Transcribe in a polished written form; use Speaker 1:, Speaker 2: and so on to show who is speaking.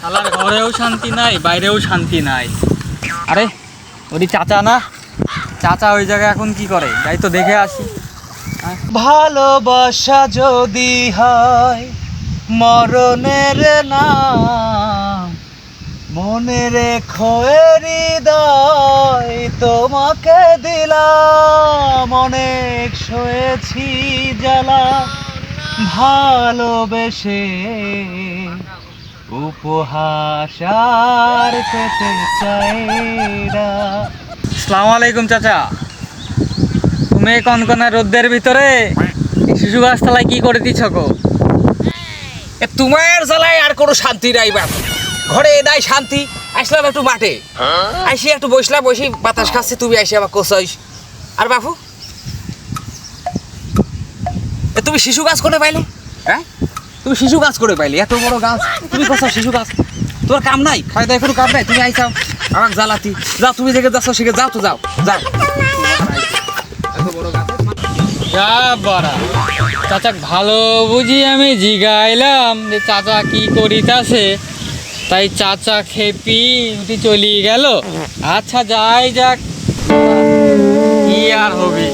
Speaker 1: শালার ঘরেও শান্তি নাই, বাইরেও শান্তি নাই। আরে ওই চাচা না, চাচা ওই জায়গায় এখন কি করে, যাই তো দেখে আসি।
Speaker 2: ভালোবাসা যদি হয় মরণের নাম, মনে রেখো এ হৃদয় তোমাকে দিলাম। অনেক সয়েছি জ্বালা ভালোবেসে, উপহাস আর পেতে চাই না।
Speaker 1: আসসালামু আলাইকুম চাচা। তুমি এই কনকনা রোদের ভিতরে এই শিশু গাছতলায় কি করে দিচ্ছ গো?
Speaker 2: তোমার জ্বালায় আর কোনো শান্তি নাই বাপ, ঘরে নাই শান্তি। আসলাম একটু মাঠে, আইসি একটু বসলাম, বসে বাতাস খাচ্ছে, তুমি আইসি আবার কোসাইস। আর বাপু তুমি শিশু গাছ করে পাইলে? হ্যাঁ, তুমি শিশু গাছ করে পাইলে? এত বড় গাছ তুমি কোথাও শিশু গাছ? তোমার কাম নাই, খাওয়া দাওয়া কোনো কাম নাই, তুমি আইসাও আমার জ্বালাতি। যাও, তুমি যেখানে যাচ্ছ সেখানে যাও, তো যাও যাও। এত বড় গাছ
Speaker 1: যা বাড়া, চাচা ভালো বুঝি আমি জিগাইলাম যে চাচা কি করিতাছে, তাই চাচা খেপি উঠি চলি গেল। আচ্ছা যাই যাক, কি আর হবে।